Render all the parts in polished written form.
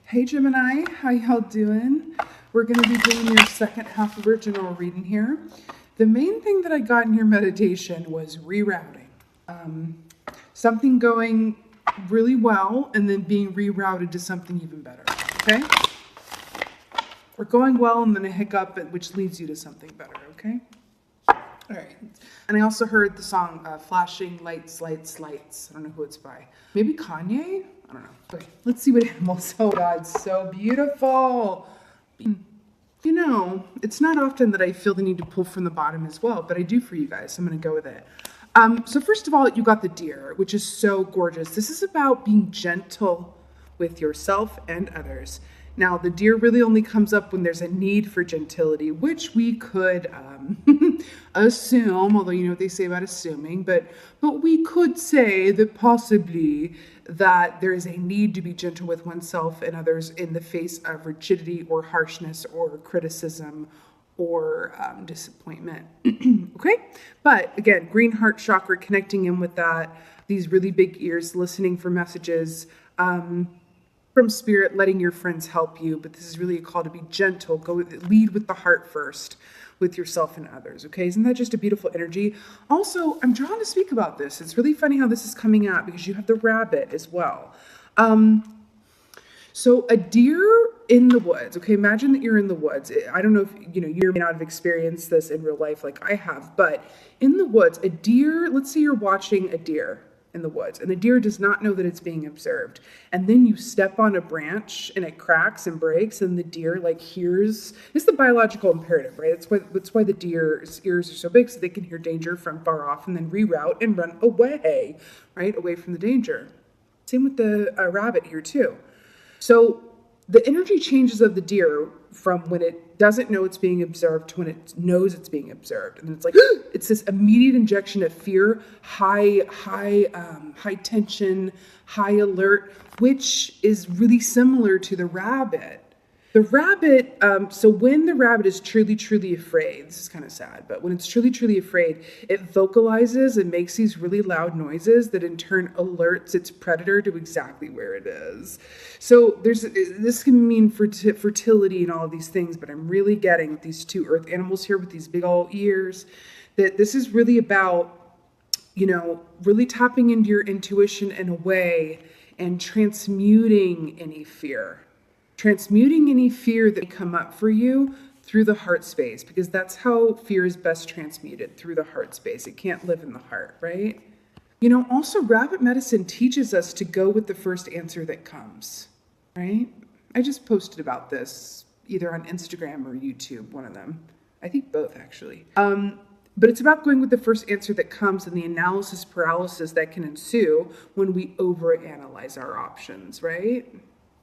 Hey Gemini, how y'all doing? We're going to be doing your second half of our general reading here. The main thing that I got in your meditation was rerouting. Something going really well and then being rerouted to something even better, okay? Or going well and then a hiccup which leads you to something better, okay? All right. And I also heard the song Flashing Lights, Lights, Lights. I don't know who it's by. Maybe Kanye? I don't know. Okay, let's see what animals. Oh God, so beautiful. You know, it's not often that I feel the need to pull from the bottom as well, but I do for you guys, so I'm going to go with it. So first of all, you got the deer, which is so gorgeous. This is about being gentle with yourself and others. Now, the deer really only comes up when there's a need for gentility, which we could assume, although you know what they say about assuming, but we could say that possibly that there is a need to be gentle with oneself and others in the face of rigidity or harshness or criticism or disappointment. Okay? But again, green heart chakra, connecting in with that, these really big ears, listening for messages, from spirit, letting your friends help you, but this is really a call to be gentle. Lead with the heart first, with yourself and others, okay? Isn't that just a beautiful energy? Also, I'm drawn to speak about this. It's really funny how this is coming out because you have the rabbit as well. So a deer in the woods, okay? Imagine that you're in the woods. I don't know if, you may not have experienced this in real life like I have, but in the woods, a deer, let's say you're watching a deer in the woods, and the deer does not know that it's being observed. And then you step on a branch and it cracks and breaks, and the deer hears. It's the biological imperative, right? That's why the deer's ears are so big, so they can hear danger from far off and then reroute and run away, right? Away from the danger. Same with the rabbit here too. So the energy changes of the deer from when it doesn't know it's being observed to when it knows it's being observed. And it's like, it's this immediate injection of fear, high tension, high alert, which is really similar to the rabbit. The rabbit, so when the rabbit is truly, truly afraid, this is kind of sad, but when it's truly, truly afraid, it vocalizes and makes these really loud noises that in turn alerts its predator to exactly where it is. So this can mean fertility and all of these things, but I'm really getting with these two earth animals here with these big old ears, that this is really about, really tapping into your intuition in a way and transmuting any fear. Transmuting any fear that may come up for you through the heart space, because that's how fear is best transmuted, through the heart space. It can't live in the heart, right? Also rabbit medicine teaches us to go with the first answer that comes, right? I just posted about this either on Instagram or YouTube, one of them. I think both actually. But it's about going with the first answer that comes and the analysis paralysis that can ensue when we overanalyze our options, right?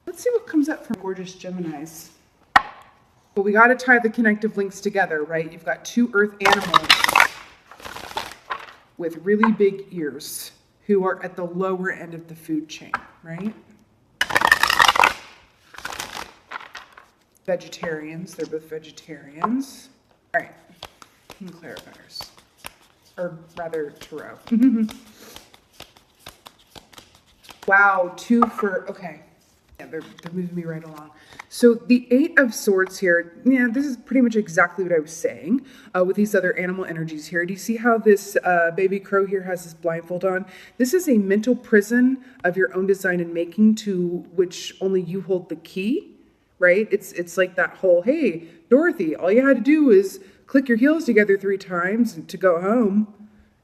Let's see what comes up from gorgeous Geminis. But we got to tie the connective links together, right? You've got two earth animals with really big ears who are at the lower end of the food chain, right? Vegetarians, they're both vegetarians. All right, clarifiers, or rather tarot. Wow, okay. Yeah, they're moving me right along. So the Eight of Swords here, this is pretty much exactly what I was saying with these other animal energies here. Do you see how this baby crow here has this blindfold on? This is a mental prison of your own design and making, to which only you hold the key, right? It's like that whole, hey, Dorothy, all you had to do is click your heels together 3 times to go home.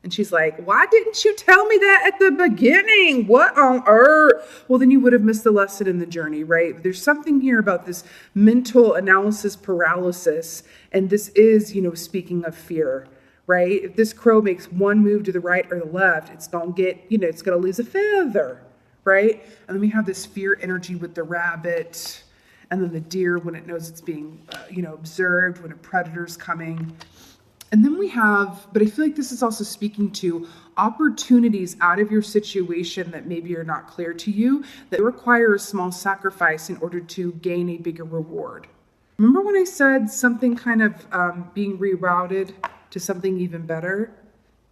And she's like, why didn't you tell me that at the beginning? What on earth? Well, then you would have missed the lesson in the journey, right? There's something here about this mental analysis paralysis. And this is, speaking of fear, right? If this crow makes one move to the right or the left, it's going to get, it's going to lose a feather, right? And then we have this fear energy with the rabbit. And then the deer when it knows it's being, observed, when a predator's coming. And then we have, but I feel like this is also speaking to opportunities out of your situation that maybe are not clear to you, that require a small sacrifice in order to gain a bigger reward. Remember when I said something kind of being rerouted to something even better?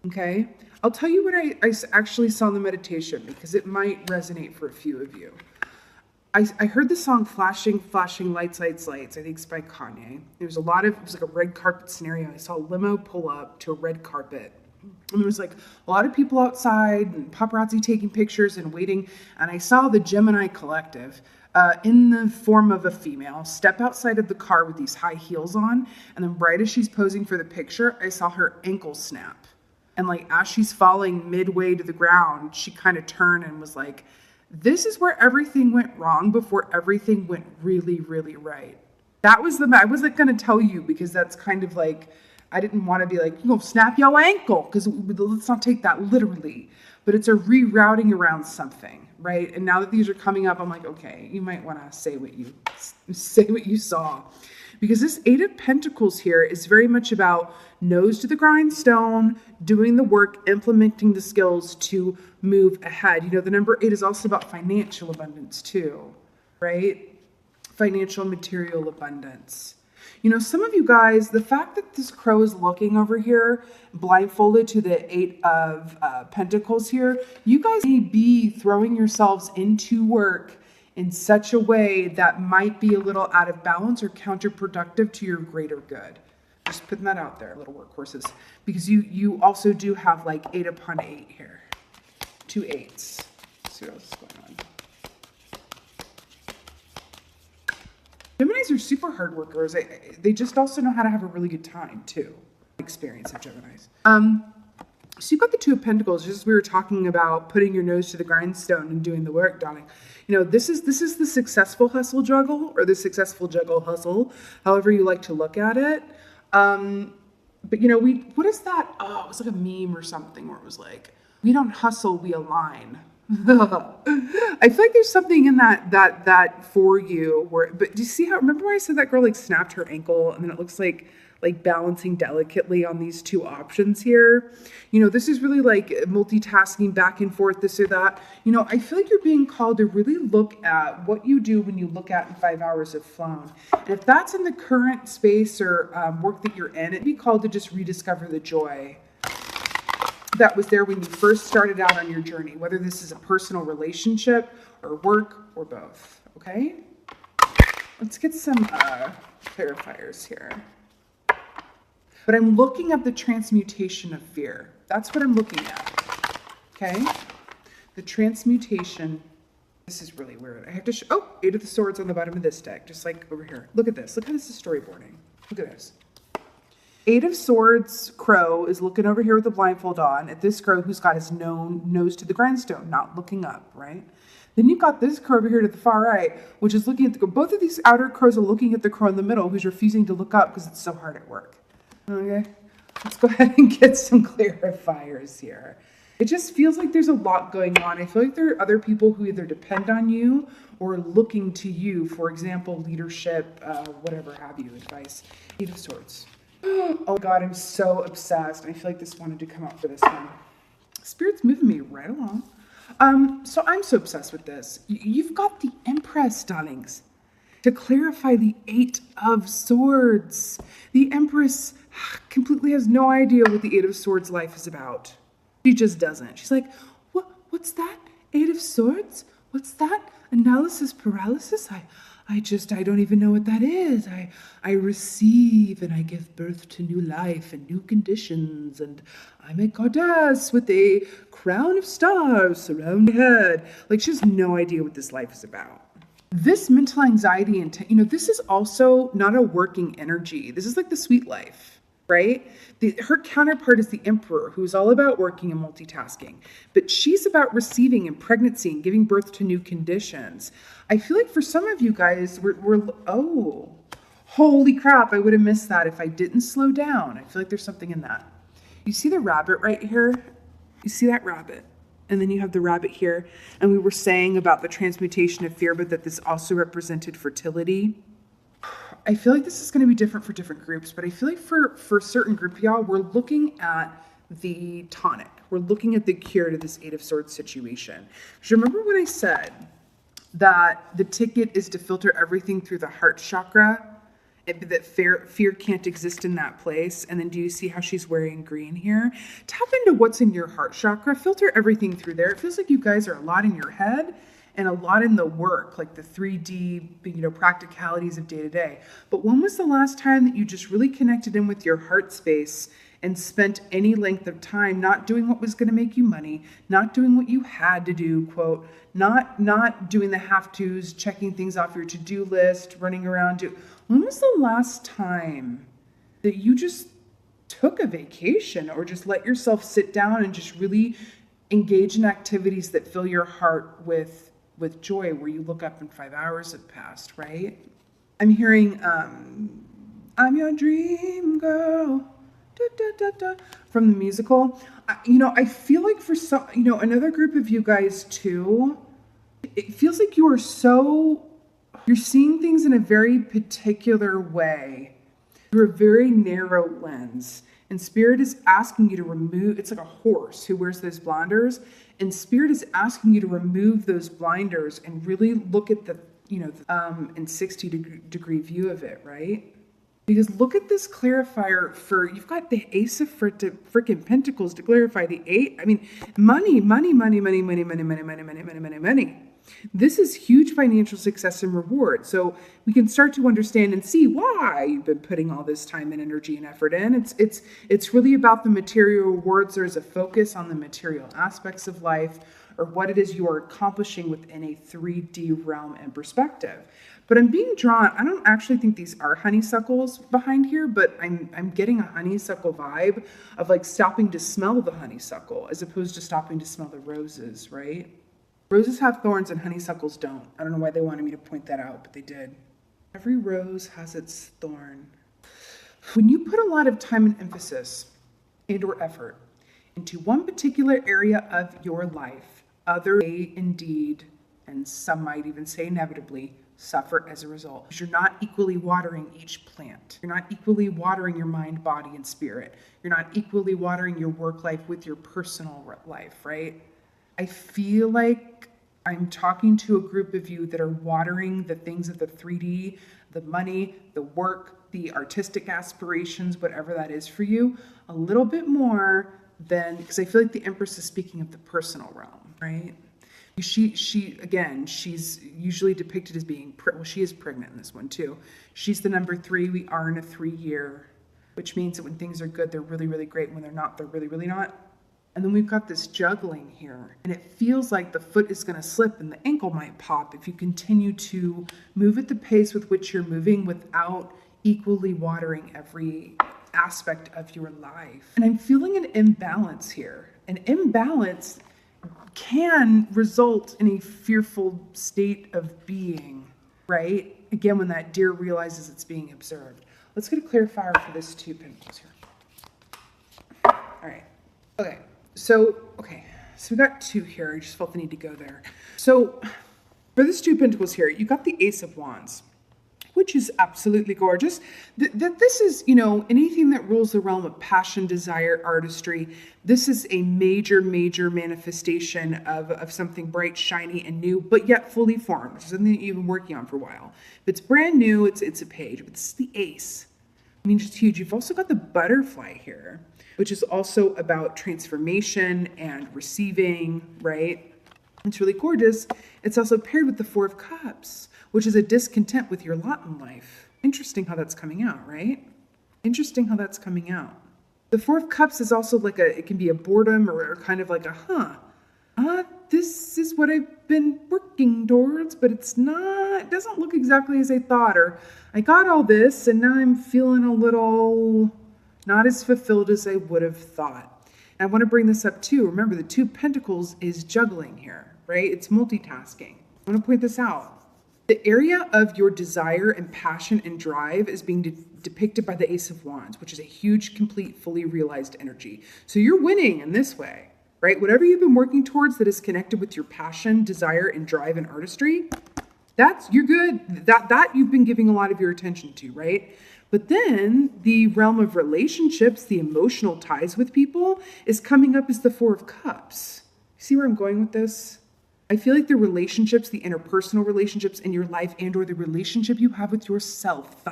Okay. I'll tell you what I actually saw in the meditation because it might resonate for a few of you. I heard the song Flashing, Flashing Lights, Lights, Lights. I think it's by Kanye. It was like a red carpet scenario. I saw a limo pull up to a red carpet. And there was like a lot of people outside and paparazzi taking pictures and waiting. And I saw the Gemini collective in the form of a female step outside of the car with these high heels on. And then right as she's posing for the picture, I saw her ankle snap. And like as she's falling midway to the ground, she kind of turned and was like, this is where everything went wrong before everything went really, really right. I wasn't going to tell you because that's kind of like, I didn't want to be like, snap your ankle, because let's not take that literally. But it's a rerouting around something, right? And now that these are coming up, I'm like, okay, you might want to say what you saw. Because this Eight of Pentacles here is very much about nose to the grindstone, doing the work, implementing the skills to move ahead. The number 8 is also about financial abundance too, right? Financial and material abundance. Some of you guys, the fact that this crow is looking over here, blindfolded to the Eight of Pentacles here, you guys may be throwing yourselves into work in such a way that might be a little out of balance or counterproductive to your greater good. Just putting that out there, little workhorses, because you also do have like 8 upon 8 here. 2 8s. Let's see what else is going on. Geminis are super hard workers. They just also know how to have a really good time too. Experience of Geminis. So you've got the 2 of Pentacles, just as we were talking about putting your nose to the grindstone and doing the work, darling. This is the successful hustle juggle, or the successful juggle hustle, however you like to look at it. But what is that? Oh, it was like a meme or something where it was like, we don't hustle, we align. I feel like there's something in that for you but do you see remember where I said that girl like snapped her ankle and then it looks like balancing delicately on these 2 options here? This is really like multitasking back and forth, this or that. I feel like you're being called to really look at what you do when you look at in 5 hours have flown. And if that's in the current space or work that you're in, it'd be called to just rediscover the joy that was there when you first started out on your journey, whether this is a personal relationship or work or both, okay? Let's get some clarifiers here. But I'm looking at the transmutation of fear. That's what I'm looking at, okay? The transmutation, this is really weird. I have to 8 of the Swords on the bottom of this deck, just like over here. Look at this, look how this is storyboarding. Look at this. 8 of Swords crow is looking over here with the blindfold on at this crow who's got his nose to the grindstone, not looking up, right? Then you've got this crow over here to the far right, which is looking at both of these outer crows are looking at the crow in the middle who's refusing to look up because it's so hard at work. Okay, let's go ahead and get some clarifiers here. It just feels like there's a lot going on. I feel like there are other people who either depend on you or looking to you, for example, leadership, whatever have you, advice. 8 of Swords. Oh God, I'm so obsessed. I feel like this wanted to come out for this one. Spirit's moving me right along. So I'm so obsessed with this. You've got the Empress, darlings. To clarify the 8 of Swords. The Empress completely has no idea what the 8 of Swords life is about. She just doesn't. She's like, what's that? 8 of Swords? What's that? Analysis paralysis? I don't even know what that is. I receive and I give birth to new life and new conditions, and I'm a goddess with a crown of stars surrounding her head. Like, she has no idea what this life is about. This mental anxiety and this is also not a working energy. This is like the sweet life, right? Her counterpart is the Emperor, who's all about working and multitasking, but she's about receiving and pregnancy and giving birth to new conditions. I feel like for some of you guys, oh, holy crap, I would have missed that if I didn't slow down. I feel like there's something in that. You see the rabbit right here? You see that rabbit? And then you have the rabbit here. And we were saying about the transmutation of fear, but that this also represented fertility. I feel like this is going to be different for different groups, but I feel like for certain group, y'all, we're looking at the tonic. We're looking at the cure to this 8 of Swords situation. Because remember when I said that the ticket is to filter everything through the heart chakra, that fear can't exist in that place? And then do you see how she's wearing green here? Tap into what's in your heart chakra, filter everything through there. It feels like you guys are a lot in your head and a lot in the work, like the 3D, practicalities of day to day. But when was the last time that you just really connected in with your heart space and spent any length of time not doing what was going to make you money, not doing what you had to do, quote, not doing the have-tos, checking things off your to-do list, running around. When was the last time that you just took a vacation or just let yourself sit down and just really engage in activities that fill your heart with joy, where you look up and 5 hours have passed, right? I'm hearing, I'm your dream girl, da, da, da, da, from the musical. I feel like for some, another group of you guys too, it feels like you're seeing things in a very particular way, through a very narrow lens. And Spirit is asking you to remove, it's like a horse who wears those blinders, and Spirit is asking you to remove those blinders and really look at the, in 60-degree view of it, right? Because look at this clarifier you've got the Ace of freaking Pentacles to clarify the 8. I mean, money. This is huge financial success and reward. So we can start to understand and see why you've been putting all this time and energy and effort in. It's really about the material rewards. There's a focus on the material aspects of life, or what it is you are accomplishing within a 3D realm and perspective. But I'm being drawn, I don't actually think these are honeysuckles behind here, but I'm getting a honeysuckle vibe of like stopping to smell the honeysuckle as opposed to stopping to smell the roses, right? Roses have thorns and honeysuckles don't. I don't know why they wanted me to point that out, but they did. Every rose has its thorn. When you put a lot of time and emphasis and/or effort into one particular area of your life, others may indeed, and some might even say inevitably, suffer as a result. Because you're not equally watering each plant. You're not equally watering your mind, body, and spirit. You're not equally watering your work life with your personal life, right? I feel like I'm talking to a group of you that are watering the things of the 3D, the money, the work, the artistic aspirations, whatever that is for you, a little bit more than, because I feel like the Empress is speaking of the personal realm, right? She's usually depicted as being, she is pregnant in this one too. She's the number 3. We are in a 3-year, which means that when things are good, they're really, really great. When they're not, they're really, really not. And then we've got this juggling here, and it feels like the foot is going to slip and the ankle might pop if you continue to move at the pace with which you're moving without equally watering every aspect of your life. And I'm feeling an imbalance here. An imbalance can result in a fearful state of being, right? Again, when that deer realizes it's being observed. Let's get a clarifier for this 2 Pentacles here. All right. Okay. So we got 2 here. I just felt the need to go there. So for this 2 Pentacles here, you got the Ace of Wands, which is absolutely gorgeous. This is, anything that rules the realm of passion, desire, artistry. This is a major, major manifestation of something bright, shiny, and new, but yet fully formed. Something that you've been working on for a while. If it's brand new, it's a page, but this is the Ace. I mean, just huge. You've also got the butterfly here, which is also about transformation and receiving, right? It's really gorgeous. It's also paired with the 4 of Cups, which is a discontent with your lot in life. Interesting how that's coming out, right? Interesting how that's coming out. The 4 of Cups is also like it can be a boredom or kind of like this is what I've been working towards, but it doesn't look exactly as I thought, or I got all this and now I'm feeling a little not as fulfilled as I would have thought. And I want to bring this up too. Remember, the 2 Pentacles is juggling here, right? It's multitasking. I want to point this out. The area of your desire and passion and drive is being depicted by the Ace of Wands, which is a huge, complete, fully realized energy. So you're winning in this way, right? Whatever you've been working towards that is connected with your passion, desire, and drive and artistry, you're good. That you've been giving a lot of your attention to, right? But then the realm of relationships, the emotional ties with people, is coming up as the 4 of Cups. See where I'm going with this? I feel like the relationships, the interpersonal relationships in your life and or the relationship you have with yourself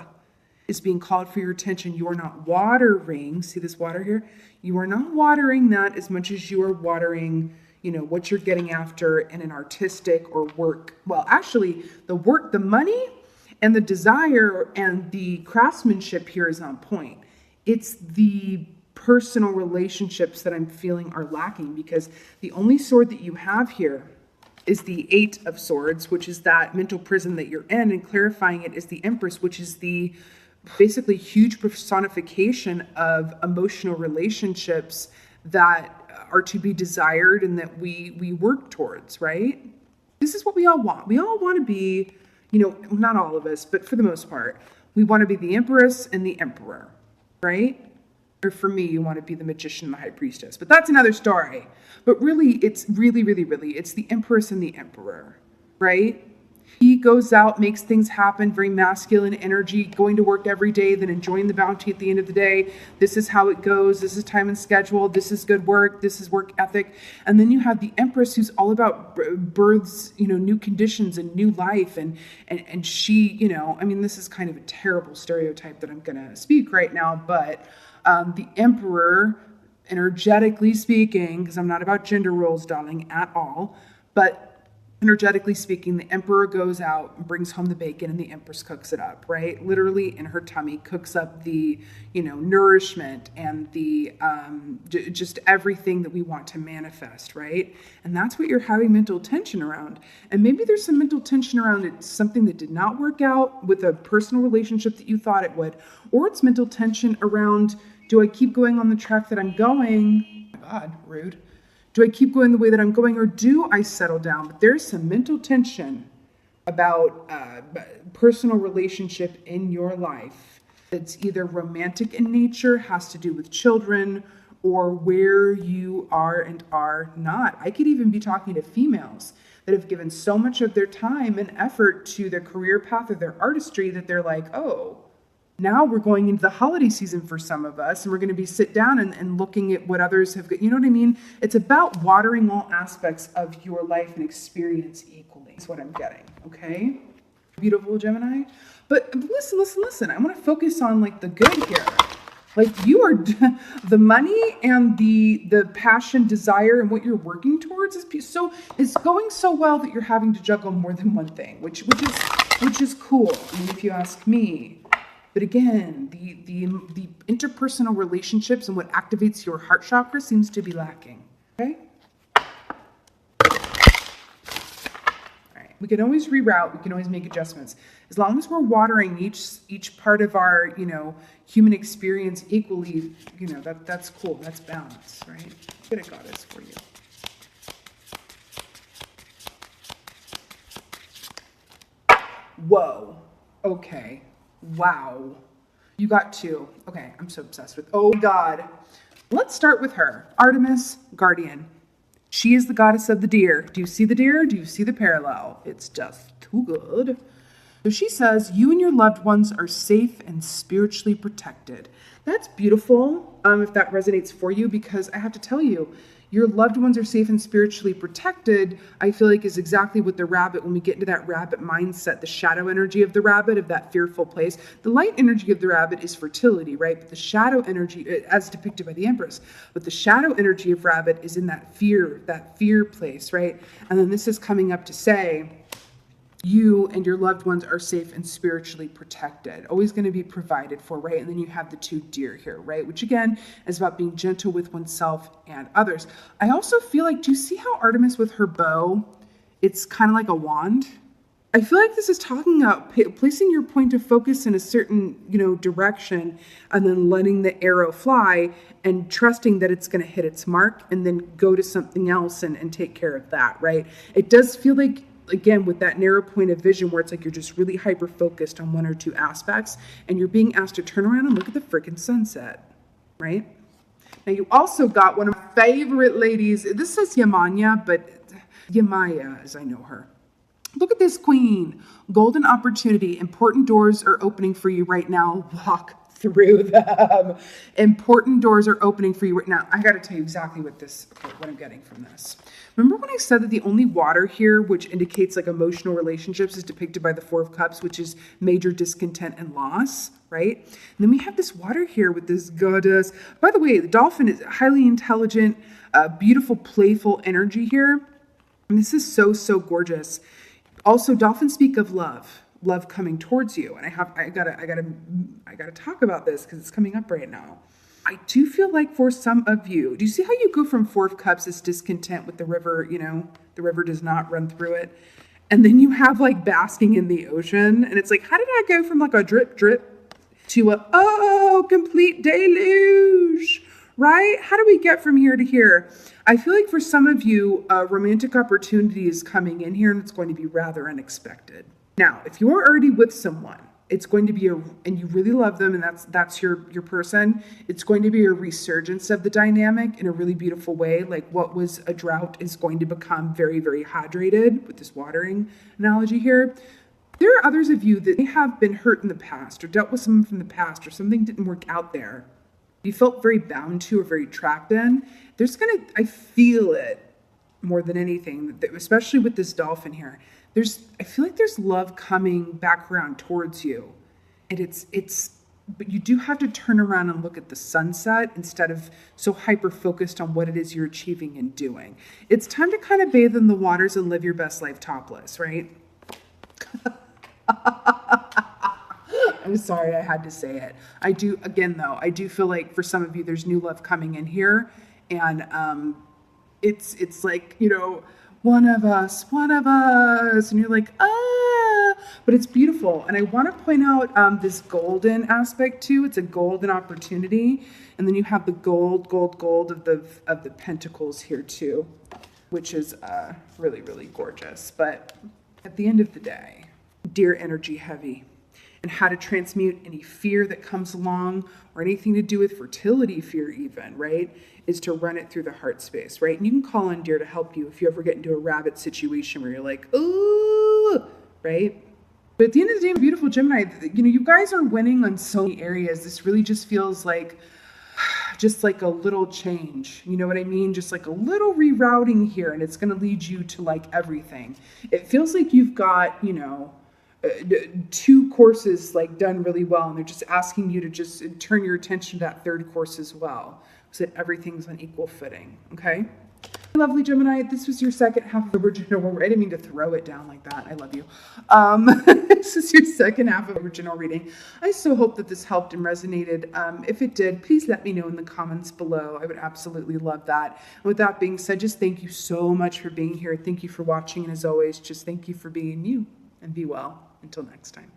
is being called for your attention. You are not watering, see this water here? You are not watering that as much as you are watering what you're getting after in an artistic or work. Well, actually, the money and the desire and the craftsmanship here is on point. It's the personal relationships that I'm feeling are lacking, because the only sword that you have here is the Eight of Swords, which is that mental prison that you're in, and clarifying it is the Empress, which is the basically huge personification of emotional relationships that are to be desired and that we work towards, right? This is what we all want. We all want to be, not all of us, but for the most part, we want to be the Empress and the Emperor, right? Or for me, you want to be the Magician and the High Priestess, but that's another story. But really, it's really, it's the Empress and the Emperor, right? He goes out, makes things happen, very masculine energy, going to work every day, then enjoying the bounty at the end of the day. This is how it goes. This is time and schedule. This is good work. This is work ethic. And then you have the Empress, who's all about births, new conditions and new life. And she, this is kind of a terrible stereotype that I'm going to speak right now, but the Emperor, energetically speaking, because I'm not about gender roles, darling, at all, but energetically speaking, the Emperor goes out and brings home the bacon and the Empress cooks it up, right? Literally in her tummy, cooks up the, nourishment and the, just everything that we want to manifest, right? And that's what you're having mental tension around. And maybe there's some mental tension around it, something that did not work out with a personal relationship that you thought it would, or it's mental tension around, do I keep going on the track that I'm going? Oh my God, rude. Do I keep going the way that I'm going, or do I settle down? But there's some mental tension about personal relationship in your life. It's either romantic in nature, has to do with children, or where you are and are not. I could even be talking to females that have given so much of their time and effort to their career path or their artistry that they're like, oh, now we're going into the holiday season for some of us, and we're going to be sit down and looking at what others have got. You know what I mean? It's about watering all aspects of your life and experience equally. Is what I'm getting. Okay, beautiful Gemini. But listen. I want to focus on the good here. You are the money and the passion, desire, and what you're working towards is going so well that you're having to juggle more than one thing, which is cool. I mean, if you ask me. But again, the interpersonal relationships and what activates your heart chakra seems to be lacking. Okay? All right. We can always reroute. We can always make adjustments. As long as we're watering each part of our, human experience equally, that's cool. That's balance, right? Get a goddess for you. Whoa. Okay. Wow. You got two. Okay, I'm so obsessed with. Oh God. Let's start with her. Artemis, guardian. She is the goddess of the deer. Do you see the deer? Do you see the parallel? It's just too good. So she says, you and your loved ones are safe and spiritually protected. That's beautiful, if that resonates for you, because I have to tell you, your loved ones are safe and spiritually protected, I feel like is exactly what the rabbit, when we get into that rabbit mindset, the shadow energy of the rabbit, of that fearful place. The light energy of the rabbit is fertility, right? But the shadow energy, as depicted by the Empress, but the shadow energy of rabbit is in that fear place, right? And then this is coming up to say, you and your loved ones are safe and spiritually protected, always going to be provided for, right? And then you have the two deer here, right? Which again is about being gentle with oneself and others. I also feel like, do you see how Artemis with her bow, it's kind of like a wand? I feel like this is talking about placing your point of focus in a certain, direction, and then letting the arrow fly and trusting that it's going to hit its mark and then go to something else and take care of that, right? It does feel like, again, with that narrow point of vision where it's like you're just really hyper focused on one or two aspects and you're being asked to turn around and look at the freaking sunset, right? Now you also got one of my favorite ladies. This says Yamanya, but Yamaya as I know her. Look at this queen. Golden opportunity. Important doors are opening for you right now. Walk through them. Important doors are opening for you right now. I got to tell you exactly what I'm getting from this. Remember when I said that the only water here, which indicates like emotional relationships, is depicted by the Four of Cups, which is major discontent and loss, right? And then we have this water here with this goddess. By the way, the dolphin is highly intelligent, beautiful, playful energy here. And this is so, so gorgeous. Also, dolphins speak of love coming towards you. And I gotta talk about this because it's coming up right now. I do feel like for some of you, do you see how you go from Four of Cups is discontent with the river, the river does not run through it. And then you have like basking in the ocean. And it's like, how did I go from like a drip, drip to a, complete deluge, right? How do we get from here to here? I feel like for some of you, a romantic opportunity is coming in here and it's going to be rather unexpected. Now, if you're already with someone, it's going to be and you really love them and that's your person, it's going to be a resurgence of the dynamic in a really beautiful way. Like what was a drought is going to become very, very hydrated with this watering analogy here. There are others of you that may have been hurt in the past or dealt with someone from the past or something didn't work out there. You felt very bound to or very trapped in. I feel it more than anything, especially with this dolphin here. I feel like there's love coming back around towards you. And but you do have to turn around and look at the sunset instead of so hyper-focused on what it is you're achieving and doing. It's time to kind of bathe in the waters and live your best life topless, right? I'm sorry, I had to say it. I do feel like for some of you, there's new love coming in here. And it's like, one of us, and you're like, but it's beautiful. And I want to point out this golden aspect too. It's a golden opportunity. And then you have the gold of the pentacles here too, which is really, really gorgeous. But at the end of the day, dear energy heavy, and how to transmute any fear that comes along or anything to do with fertility fear even, right, is to run it through the heart space, right? And you can call on Dear to help you if you ever get into a rabbit situation where you're like, ooh, right? But at the end of the day, beautiful Gemini, you guys are winning on so many areas. This really just feels like just like a little change. You know what I mean? Just like a little rerouting here, and it's going to lead you to like everything. It feels like you've got, 2 courses like done really well, and they're just asking you to just turn your attention to that 3rd course as well, so that everything's on equal footing. Okay, lovely Gemini, this was your second half of the original. I didn't mean to throw it down like that. I love you. This is your second half of original reading. I so hope that this helped and resonated. If it did, please let me know in the comments below. I would absolutely love that. And with that being said, just thank you so much for being here. Thank you for watching, and as always, just thank you for being you, and be well. Until next time.